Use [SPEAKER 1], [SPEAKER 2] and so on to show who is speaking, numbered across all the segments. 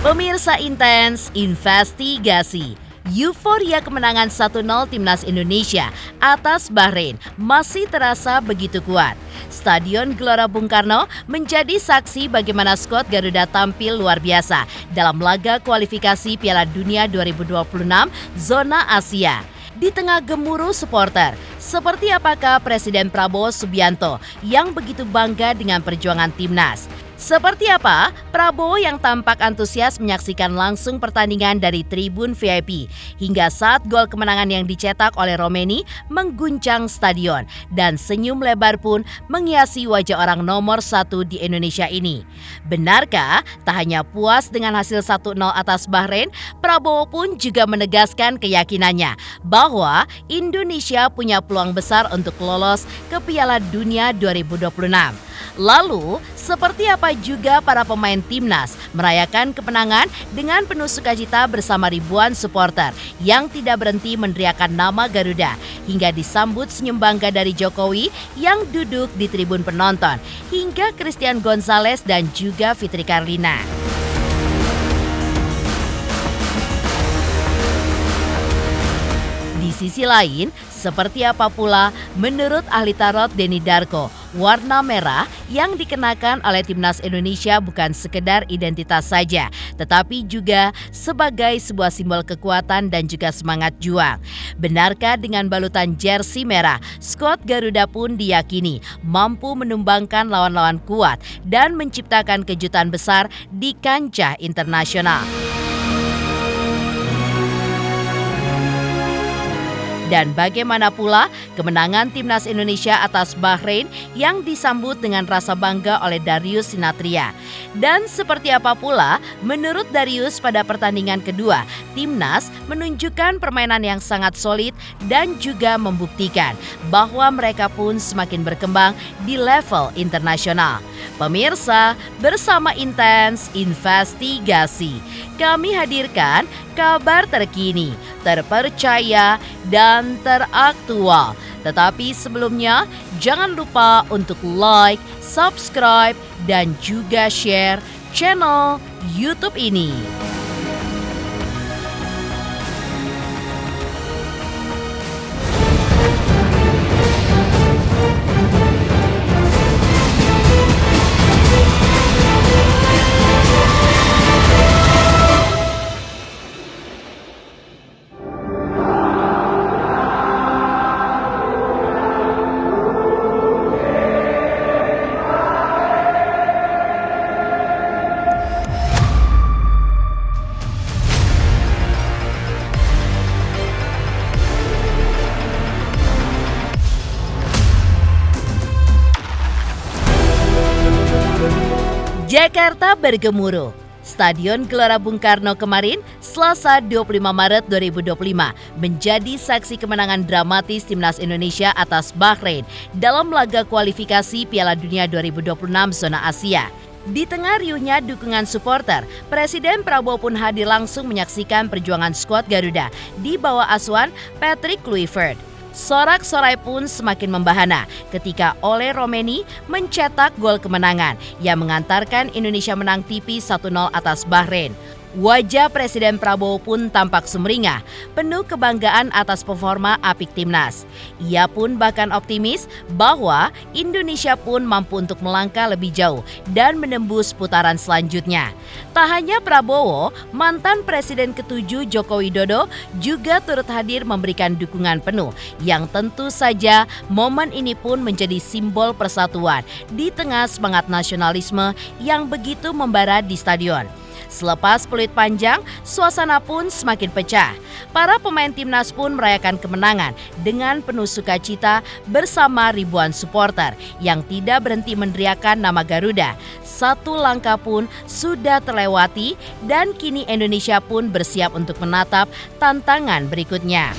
[SPEAKER 1] Pemirsa Intens Investigasi. Euforia kemenangan 1-0 Timnas Indonesia atas Bahrain masih terasa begitu kuat. Stadion Gelora Bung Karno menjadi saksi bagaimana skuad Garuda tampil luar biasa dalam laga kualifikasi Piala Dunia 2026 zona Asia. Di tengah gemuruh supporter, seperti apakah Presiden Prabowo Subianto yang begitu bangga dengan perjuangan Timnas? Seperti apa Prabowo yang tampak antusias menyaksikan langsung pertandingan dari tribun VIP hingga saat gol kemenangan yang dicetak oleh Romeni mengguncang stadion dan senyum lebar pun menghiasi wajah orang nomor 1 di Indonesia ini. Benarkah tak hanya puas dengan hasil 1-0 atas Bahrain, Prabowo pun juga menegaskan keyakinannya bahwa Indonesia punya peluang besar untuk lolos ke Piala Dunia 2026. Lalu, seperti apa juga para pemain Timnas merayakan kemenangan dengan penuh sukacita bersama ribuan supporter yang tidak berhenti meneriakkan nama Garuda hingga disambut senyum bangga dari Jokowi yang duduk di tribun penonton hingga Christian Gonzalez dan juga Fitri Karlina. Di sisi lain, seperti apa pula menurut ahli tarot Denny Darko, warna merah yang dikenakan oleh Timnas Indonesia bukan sekedar identitas saja, tetapi juga sebagai sebuah simbol kekuatan dan juga semangat juang. Benarkah dengan balutan jersey merah, skuad Garuda pun diyakini mampu menumbangkan lawan-lawan kuat dan menciptakan kejutan besar di kancah internasional? Dan bagaimana pula kemenangan Timnas Indonesia atas Bahrain yang disambut dengan rasa bangga oleh Darius Sinathrya. Dan seperti apa pula menurut Darius pada pertandingan kedua, Timnas menunjukkan permainan yang sangat solid dan juga membuktikan bahwa mereka pun semakin berkembang di level internasional. Pemirsa, bersama Intens Investigasi, kami hadirkan kabar terkini, terpercaya, dan teraktual. Tetapi sebelumnya, jangan lupa untuk like, subscribe, dan juga share channel YouTube ini. Jakarta bergemuruh. Stadion Gelora Bung Karno kemarin, Selasa 25 Maret 2025, menjadi saksi kemenangan dramatis Timnas Indonesia atas Bahrain dalam laga kualifikasi Piala Dunia 2026 zona Asia. Di tengah riuhnya dukungan supporter, Presiden Prabowo pun hadir langsung menyaksikan perjuangan skuad Garuda di bawah asuhan Patrick Kluivert. Sorak-sorai pun semakin membahana ketika Ole Romeni mencetak gol kemenangan yang mengantarkan Indonesia menang tipis 1-0 atas Bahrain. Wajah Presiden Prabowo pun tampak sumringah, penuh kebanggaan atas performa apik Timnas. Ia pun bahkan optimis bahwa Indonesia pun mampu untuk melangkah lebih jauh dan menembus putaran selanjutnya. Tak hanya Prabowo, mantan Presiden ke-7 Joko Widodo juga turut hadir memberikan dukungan penuh, yang tentu saja momen ini pun menjadi simbol persatuan di tengah semangat nasionalisme yang begitu membara di stadion. Selepas peluit panjang, suasana pun semakin pecah. Para pemain Timnas pun merayakan kemenangan dengan penuh sukacita bersama ribuan supporter yang tidak berhenti meneriakkan nama Garuda. Satu langkah pun sudah terlewati dan kini Indonesia pun bersiap untuk menatap tantangan berikutnya.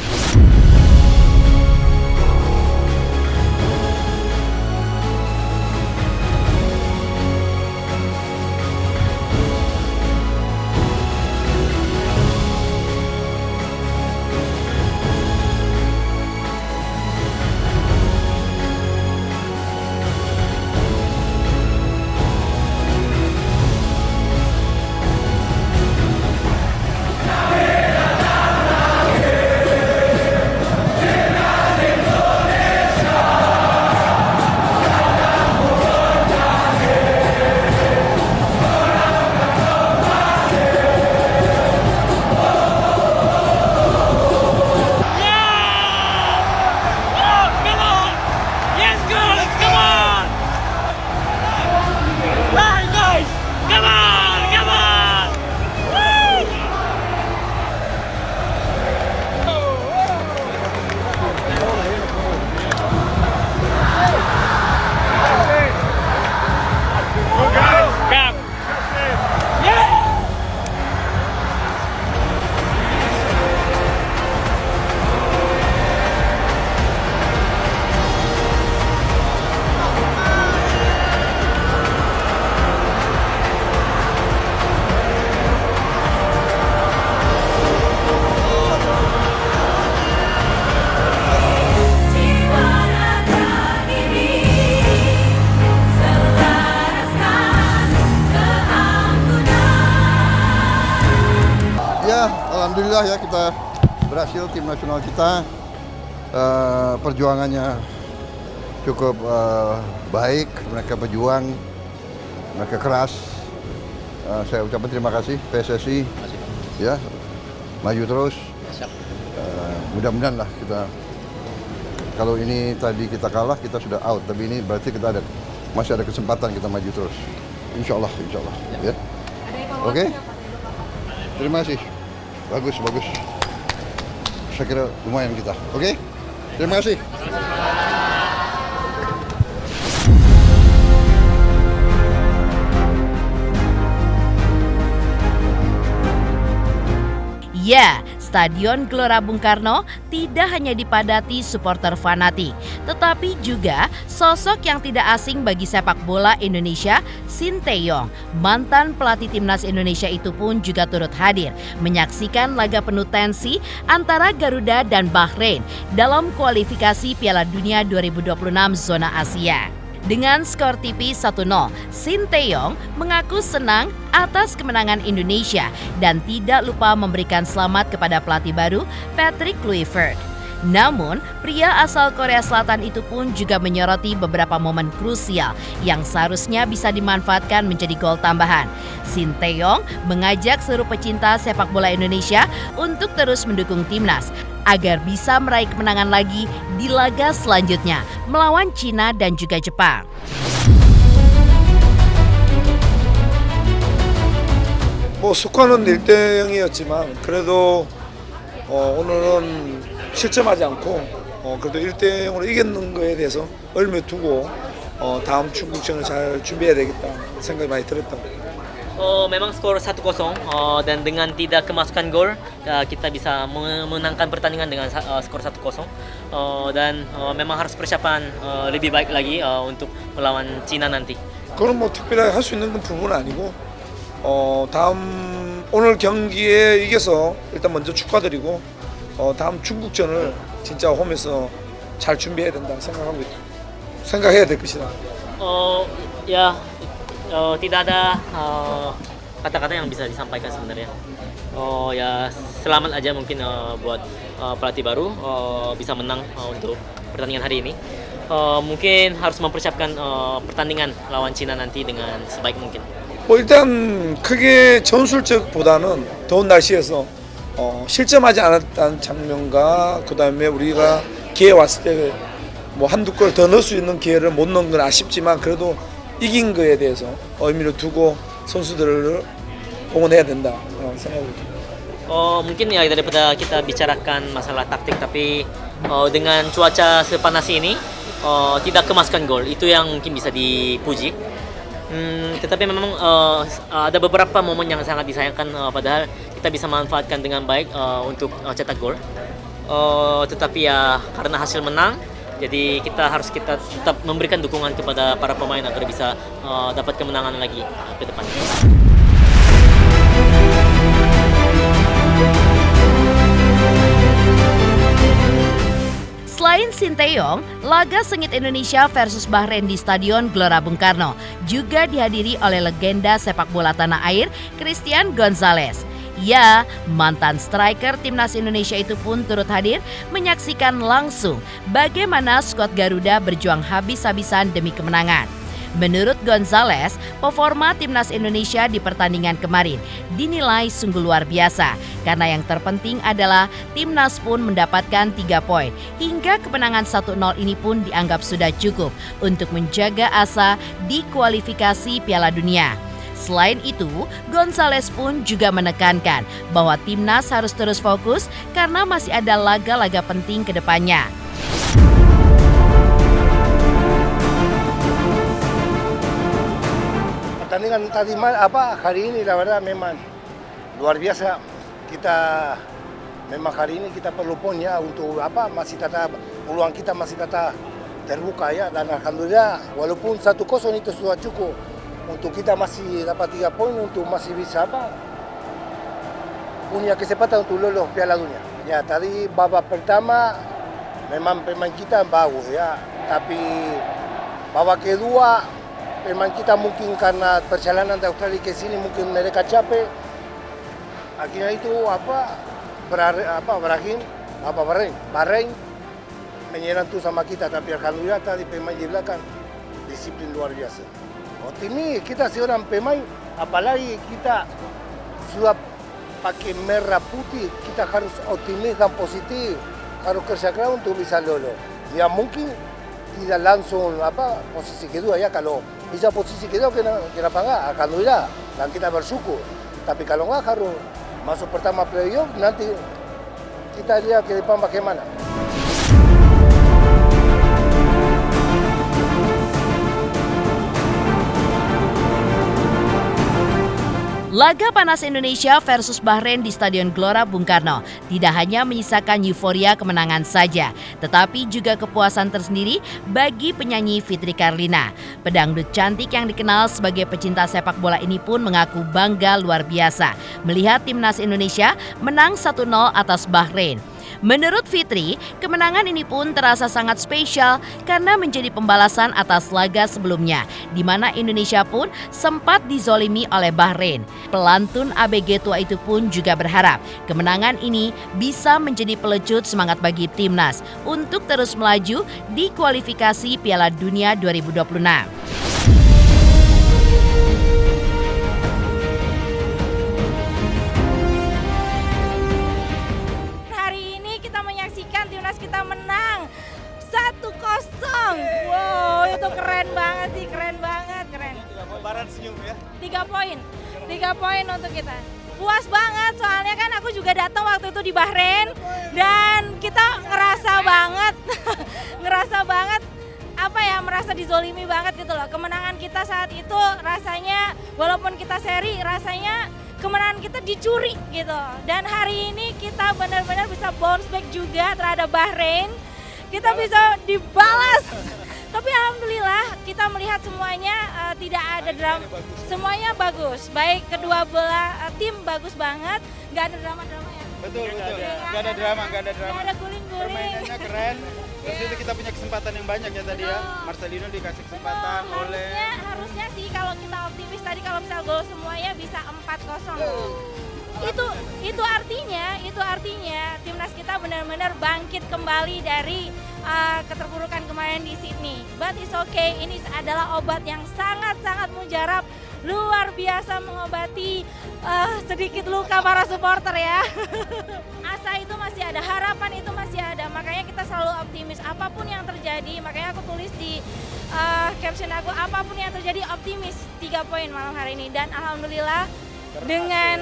[SPEAKER 2] alhamdulillah ya kita berhasil, tim nasional kita perjuangannya cukup baik, mereka berjuang, mereka keras. Saya ucapkan terima kasih PSSI, ya maju terus. Mudah-mudahan lah kita, kalau ini tadi kita kalah kita sudah out, tapi ini berarti kita masih ada kesempatan kita maju terus. Insya Allah, ya. Oke. Terima kasih. Bagus. Saya kira lumayan kita. Oke. Terima kasih.
[SPEAKER 1] Ya, Stadion Gelora Bung Karno tidak hanya dipadati supporter fanatik, tetapi juga sosok yang tidak asing bagi sepak bola Indonesia, Sinteyong, mantan pelatih timnas Indonesia itu pun juga turut hadir menyaksikan laga penuh tensi antara Garuda dan Bahrain dalam kualifikasi Piala Dunia 2026 zona Asia. Dengan skor tipis 1-0, Sinteyong mengaku senang atas kemenangan Indonesia dan tidak lupa memberikan selamat kepada pelatih baru Patrick Kluivert. Namun, pria asal Korea Selatan itu pun juga menyoroti beberapa momen krusial yang seharusnya bisa dimanfaatkan menjadi gol tambahan. Sinteyong mengajak seluruh pecinta sepak bola Indonesia untuk terus mendukung timnas agar bisa meraih kemenangan lagi di laga selanjutnya melawan Cina dan juga Jepang.
[SPEAKER 3] 스코어는 1대0이었지만 그래도 오늘은 실점하지 않고 그래도 1대0으로 이겼는 거에 대해서 의미를 두고 다음 중국전을 잘 준비해야 되겠다 생각이 많이 들었다고.
[SPEAKER 4] Memang skor 1-0 dan dengan tidak kemasukan gol kita bisa memenangkan pertandingan dengan skor 1-0 dan memang harus persiapan lebih baik lagi untuk melawan Cina nanti.
[SPEAKER 3] 그건 뭐 특별하게 할 수 있는 부분은 아니고 다음 오늘 경기에 이겨서 일단 먼저 축하드리고 다음 중국전을 진짜 홈에서 잘 준비해야 된다 생각해야 될 것이다.
[SPEAKER 4] Tidak ada kata-kata yang bisa disampaikan sebenarnya. Ya selamat aja mungkin buat pelatih baru bisa menang untuk pertandingan hari ini. Mungkin harus mempersiapkan pertandingan lawan Cina nanti dengan sebaik mungkin.
[SPEAKER 3] 일단 크게 전술적보다는 더운 날씨에서 실점하지 않았다는 장면과 그다음에 우리가 기회 왔을 때 뭐 한두 골 더 넣을 수 있는 기회를 못 넣은 건 아쉽지만 그래도 이긴 거에 대해서 의미를 두고 선수들을 응원해야 된다 생각합니다.
[SPEAKER 4] Mungkin ya daripada kita bicarakan masalah taktik, tapi dengan cuaca sepanas ini tidak kemasukan gol itu yang mungkin bisa dipuji. Tetapi memang ada beberapa momen yang sangat disayangkan padahal kita bisa manfaatkan dengan baik untuk cetak gol. Tetapi ya karena hasil menang, jadi kita tetap memberikan dukungan kepada para pemain agar bisa dapat kemenangan lagi ke depan.
[SPEAKER 1] Selain Sinteyong, laga sengit Indonesia versus Bahrain di Stadion Gelora Bung Karno juga dihadiri oleh legenda sepak bola tanah air Christian Gonzalez. Ya, mantan striker timnas Indonesia itu pun turut hadir menyaksikan langsung bagaimana skuad Garuda berjuang habis-habisan demi kemenangan. Menurut Gonzalez, performa timnas Indonesia di pertandingan kemarin dinilai sungguh luar biasa karena yang terpenting adalah timnas pun mendapatkan 3 poin hingga kemenangan 1-0 ini pun dianggap sudah cukup untuk menjaga asa di kualifikasi Piala Dunia. Selain itu, Gonzalez pun juga menekankan bahwa timnas harus terus fokus karena masih ada laga-laga penting ke depannya.
[SPEAKER 5] Pertandingan tadi hari ini la verdad memang luar biasa. Kita memang hari ini kita perlu poin ya untuk masih tetap peluang kita masih tetap terbuka ya, dan alhamdulillah walaupun 1-0 itu sudah cukup untuk kita masih dapat 3 poin untuk masih bisa punya kesempatan untuk lolos Piala Dunia. Ya tadi babak pertama memang pemain kita bagus ya, tapi babak kedua pemain kita mungkin karena perjalanan dari Australia ke sini mungkin mereka capek. Akhirnya itu Bahrain menyerang tuh sama kita, tapi alhamdulillah tadi pemain di belakang disiplin luar biasa. Optimis kita seorang pemain, apalagi kita sudah pakai merah putih, kita harus optimis dan positif, harus kerja keras untuk bisa lolos. Ya mungkin tidak langsung posisi kedua ya, kalau bisa posisi kedua kenapa enggak, alhamdulillah dan kita bersyukur. Tapi kalau enggak harus masuk pertama playoff, nanti kita lihat ke depan bagaimana.
[SPEAKER 1] Laga panas Indonesia versus Bahrain di Stadion Gelora Bung Karno tidak hanya menyisakan euforia kemenangan saja, tetapi juga kepuasan tersendiri bagi penyanyi Fitri Karlina. Pedangdut cantik yang dikenal sebagai pecinta sepak bola ini pun mengaku bangga luar biasa melihat timnas Indonesia menang 1-0 atas Bahrain. Menurut Fitri, kemenangan ini pun terasa sangat spesial karena menjadi pembalasan atas laga sebelumnya, di mana Indonesia pun sempat dizolimi oleh Bahrain. Pelantun ABG tua itu pun juga berharap kemenangan ini bisa menjadi pelecut semangat bagi timnas untuk terus melaju di kualifikasi Piala Dunia 2026.
[SPEAKER 6] Kita menang 1-0. Wow, itu keren banget sih, keren banget, keren.
[SPEAKER 7] Lebaran senyum ya.
[SPEAKER 6] 3 poin untuk kita. Puas banget, soalnya kan aku juga datang waktu itu di Bahrain dan kita ngerasa banget merasa dizolimi banget gitu loh. Kemenangan kita saat itu rasanya, walaupun kita seri, rasanya kemenangan kita dicuri gitu. Dan hari ini kita benar-benar bisa bounce back juga terhadap Bahrain. Kita bisa dibalas. Tapi alhamdulillah kita melihat semuanya tidak ada drama. Semuanya bagus. Baik kedua belah tim bagus banget. Gak ada drama-drama ya.
[SPEAKER 7] Betul. Gak ada drama.
[SPEAKER 6] Gak ada guling-guling.
[SPEAKER 7] Permainannya keren. Terus itu kita punya kesempatan yang banyak ya tadi ya. Marcelino dikasih kesempatan oleh.
[SPEAKER 6] Harusnya sih kalau kita optimis tadi kalau misal gol semuanya bisa 4-0. Itu artinya timnas kita benar-benar bangkit kembali dari keterpurukan kemarin di Sydney. But it's okay, ini adalah obat yang sangat-sangat mujarab, luar biasa mengobati sedikit luka para supporter ya. Asa itu masih ada, harapan itu masih ada, makanya kita selalu optimis apapun yang terjadi. Makanya aku tulis di caption aku, apapun yang terjadi optimis, 3 poin malam hari ini. Dan alhamdulillah dengan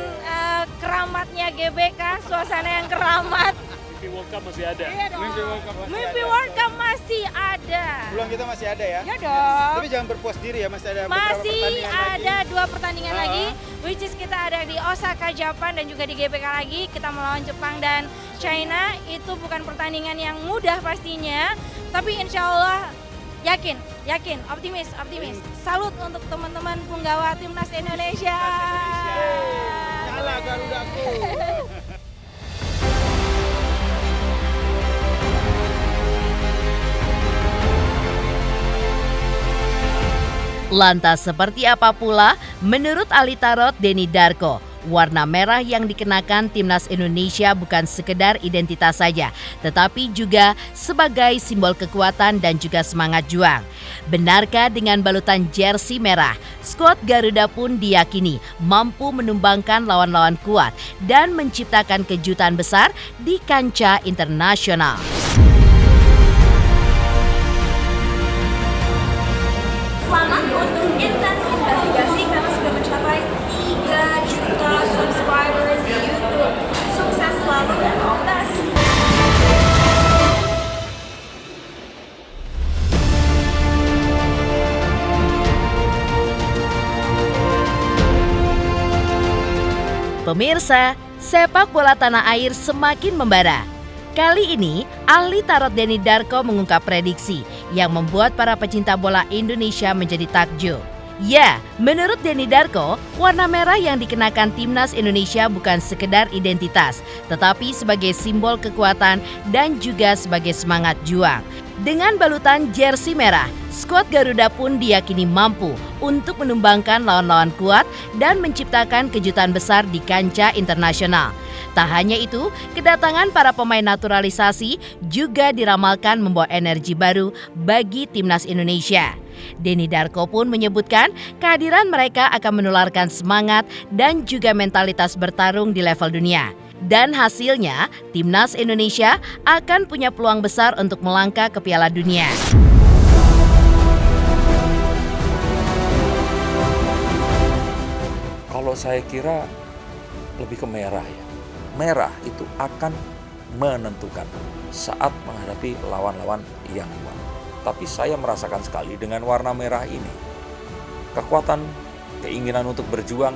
[SPEAKER 6] keramatnya GBK, suasana yang keramat.
[SPEAKER 8] Mimpi World Cup masih ada.
[SPEAKER 6] Iya dong. Mimpi World Cup masih ada.
[SPEAKER 7] Peluang kita masih ada ya?
[SPEAKER 6] Iya dong.
[SPEAKER 7] Tapi jangan berpuas diri ya, masih ada beberapa pertandingan lagi.
[SPEAKER 6] Masih ada 2 pertandingan lagi, which is kita ada di Osaka, Jepang dan juga di GBK lagi. Kita melawan Jepang dan China. Itu bukan pertandingan yang mudah pastinya, tapi insya Allah yakin, optimis. Salut untuk teman-teman punggawa timnas Indonesia.
[SPEAKER 7] Nyala Garudaku.
[SPEAKER 1] Lantas seperti apa pula menurut ahli tarot Denny Darko? Warna merah yang dikenakan timnas Indonesia bukan sekedar identitas saja, tetapi juga sebagai simbol kekuatan dan juga semangat juang. Benarkah dengan balutan jersey merah, skuad Garuda pun diyakini mampu menumbangkan lawan-lawan kuat dan menciptakan kejutan besar di kancah internasional?
[SPEAKER 9] Selamat untuk intens investigasi karena sudah mencapai 3 juta subscribers di YouTube. Sukses selalu dan all the best.
[SPEAKER 1] Pemirsa, sepak bola tanah air semakin membara. Kali ini, ahli tarot Denny Darko mengungkap prediksi yang membuat para pecinta bola Indonesia menjadi takjub. Ya, menurut Denny Darko, warna merah yang dikenakan timnas Indonesia bukan sekedar identitas, tetapi sebagai simbol kekuatan dan juga sebagai semangat juang. Dengan balutan jersey merah, skuad Garuda pun diyakini mampu untuk menumbangkan lawan-lawan kuat dan menciptakan kejutan besar di kancah internasional. Tak hanya itu, kedatangan para pemain naturalisasi juga diramalkan membawa energi baru bagi timnas Indonesia. Denny Darko pun menyebutkan kehadiran mereka akan menularkan semangat dan juga mentalitas bertarung di level dunia. Dan hasilnya, timnas Indonesia akan punya peluang besar untuk melangkah ke Piala Dunia.
[SPEAKER 8] Kalau saya kira lebih ke merah ya. Merah itu akan menentukan saat menghadapi lawan-lawan yang kuat. Tapi saya merasakan sekali dengan warna merah ini, kekuatan, keinginan untuk berjuang,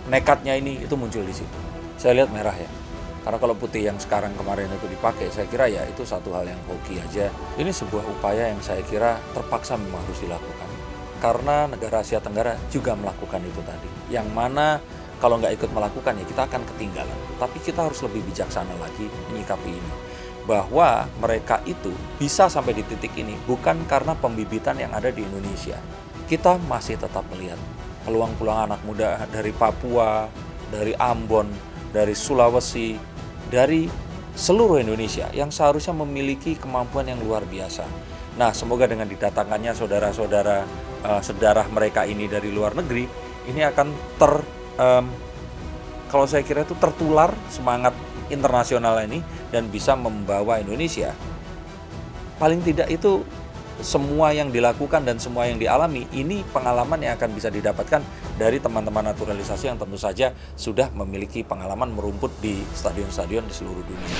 [SPEAKER 8] nekatnya ini itu muncul di situ. Saya lihat merah ya. Karena kalau putih yang sekarang kemarin itu dipakai, saya kira ya itu satu hal yang hoki aja. Ini sebuah upaya yang saya kira terpaksa memang harus dilakukan. Karena negara Asia Tenggara juga melakukan itu tadi. Yang mana kalau nggak ikut melakukan ya kita akan ketinggalan. Tapi kita harus lebih bijaksana lagi menyikapi ini. Bahwa mereka itu bisa sampai di titik ini bukan karena pembibitan yang ada di Indonesia. Kita masih tetap melihat peluang-peluang anak muda dari Papua, dari Ambon, dari Sulawesi, dari seluruh Indonesia yang seharusnya memiliki kemampuan yang luar biasa. Nah, semoga dengan didatangkannya saudara-saudara sedarah mereka ini dari luar negeri, ini akan kalau saya kira itu tertular semangat internasional ini dan bisa membawa Indonesia. Paling tidak itu semua yang dilakukan dan semua yang dialami, ini pengalaman yang akan bisa didapatkan dari teman-teman naturalisasi yang tentu saja sudah memiliki pengalaman merumput di stadion-stadion di seluruh dunia.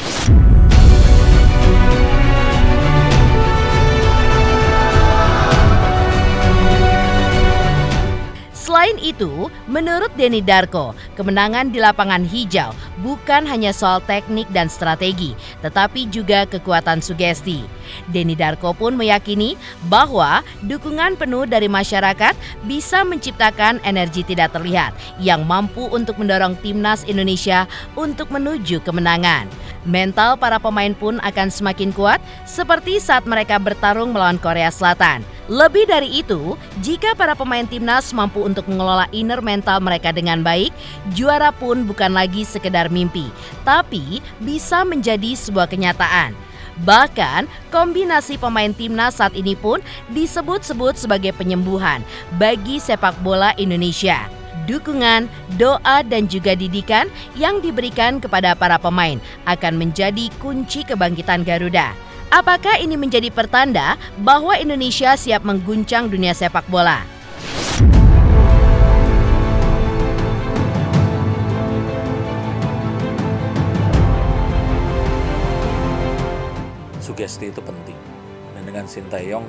[SPEAKER 1] Selain itu, menurut Denny Darko, kemenangan di lapangan hijau bukan hanya soal teknik dan strategi, tetapi juga kekuatan sugesti. Denny Darko pun meyakini bahwa dukungan penuh dari masyarakat bisa menciptakan energi tidak terlihat yang mampu untuk mendorong timnas Indonesia untuk menuju kemenangan. Mental para pemain pun akan semakin kuat seperti saat mereka bertarung melawan Korea Selatan. Lebih dari itu, jika para pemain timnas mampu untuk mengelola inner mental mereka dengan baik, juara pun bukan lagi sekedar mimpi, tapi bisa menjadi sebuah kenyataan. Bahkan, kombinasi pemain timnas saat ini pun disebut-sebut sebagai penyembuhan bagi sepak bola Indonesia. Dukungan, doa, dan juga didikan yang diberikan kepada para pemain akan menjadi kunci kebangkitan Garuda. Apakah ini menjadi pertanda bahwa Indonesia siap mengguncang dunia sepak bola?
[SPEAKER 8] Sugesti itu penting. Dan dengan Sinteyong,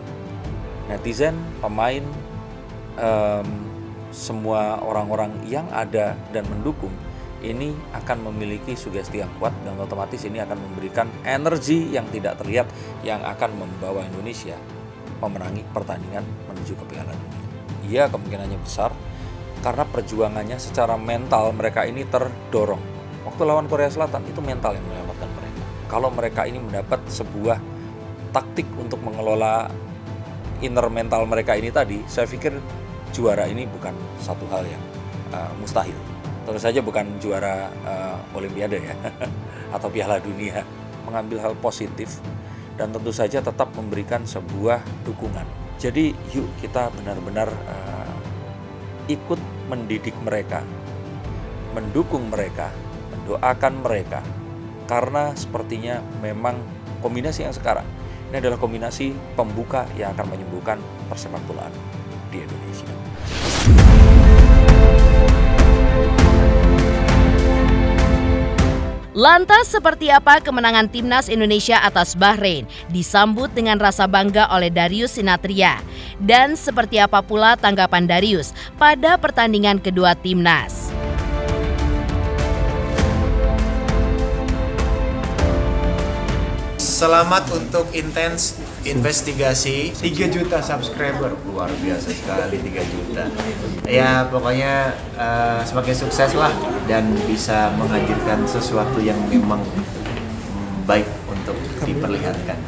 [SPEAKER 8] netizen, pemain, semua orang-orang yang ada dan mendukung ini akan memiliki sugesti yang kuat dan otomatis ini akan memberikan energi yang tidak terlihat yang akan membawa Indonesia memenangi pertandingan menuju ke Piala Dunia. Iya, kemungkinannya besar karena perjuangannya secara mental mereka ini terdorong. Waktu lawan Korea Selatan itu mental yang menyelamatkan mereka. Kalau mereka ini mendapat sebuah taktik untuk mengelola inner mental mereka ini tadi, saya pikir juara ini bukan satu hal yang mustahil. Tentu saja bukan juara Olimpiade ya, atau Piala Dunia. Mengambil hal positif dan tentu saja tetap memberikan sebuah dukungan. Jadi yuk kita benar-benar ikut mendidik mereka, mendukung mereka, mendoakan mereka. Karena sepertinya memang kombinasi yang sekarang ini adalah kombinasi pembuka yang akan menyembuhkan persepak bolaan di Indonesia.
[SPEAKER 1] Lantas seperti apa kemenangan timnas Indonesia atas Bahrain disambut dengan rasa bangga oleh Darius Sinathrya? Dan seperti apa pula tanggapan Darius pada pertandingan kedua timnas?
[SPEAKER 10] Selamat untuk intens investigasi 3 juta subscriber, luar biasa sekali 3 juta. Ya pokoknya semakin sukses lah dan bisa menghadirkan sesuatu yang memang baik untuk diperlihatkan.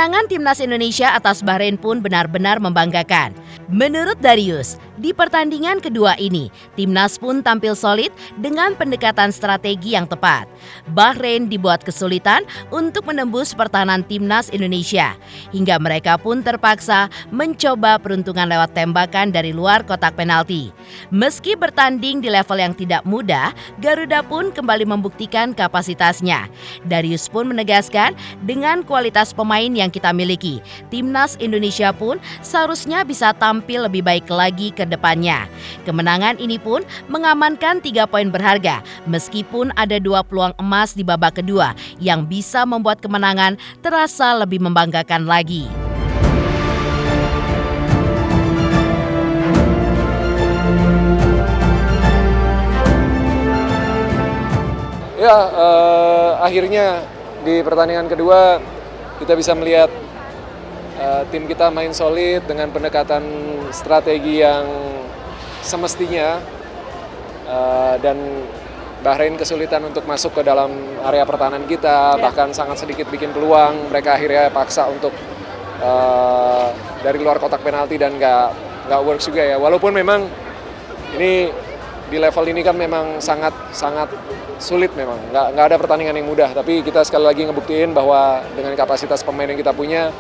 [SPEAKER 1] Kemenangan Timnas Indonesia atas Bahrain pun benar-benar membanggakan. Menurut Darius, di pertandingan kedua ini, Timnas pun tampil solid dengan pendekatan strategi yang tepat. Bahrain dibuat kesulitan untuk menembus pertahanan Timnas Indonesia, hingga mereka pun terpaksa mencoba peruntungan lewat tembakan dari luar kotak penalti. Meski bertanding di level yang tidak mudah, Garuda pun kembali membuktikan kapasitasnya. Darius pun menegaskan, dengan kualitas pemain yang kita miliki, Timnas Indonesia pun seharusnya bisa tampil lebih baik lagi ke depannya. Kemenangan ini pun mengamankan 3 poin berharga, meskipun ada 2 peluang emas di babak kedua yang bisa membuat kemenangan terasa lebih membanggakan lagi.
[SPEAKER 11] Ya, akhirnya di pertandingan kedua kita bisa melihat tim kita main solid dengan pendekatan strategi yang semestinya, dan Bahrain kesulitan untuk masuk ke dalam area pertahanan kita, bahkan sangat sedikit bikin peluang. Mereka akhirnya paksa untuk dari luar kotak penalti dan nggak works juga ya. Walaupun memang ini di level ini kan memang sangat sulit, memang nggak ada pertandingan yang mudah. Tapi kita sekali lagi ngebuktiin bahwa dengan kapasitas pemain yang kita punya,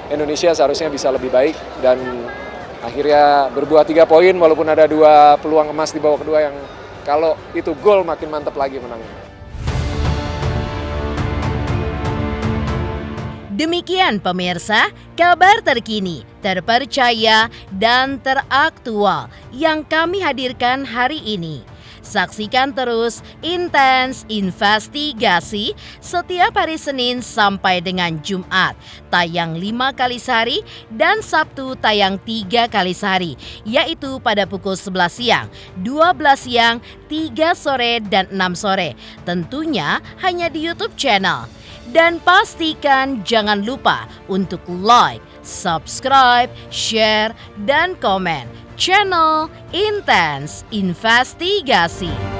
[SPEAKER 11] Indonesia seharusnya bisa lebih baik, dan akhirnya berbuah 3 poin walaupun ada 2 peluang emas di babak kedua yang kalau itu gol makin mantap lagi menangnya.
[SPEAKER 1] Demikian pemirsa, kabar terkini, terpercaya, dan teraktual yang kami hadirkan hari ini. Saksikan terus Intens Investigasi setiap hari Senin sampai dengan Jumat, tayang 5 kali sehari, dan Sabtu tayang 3 kali sehari, yaitu pada pukul 11 siang, 12 siang, 3 sore, dan 6 sore. Tentunya hanya di YouTube channel. Dan pastikan jangan lupa untuk like, subscribe, share, dan komen channel Intens Investigasi.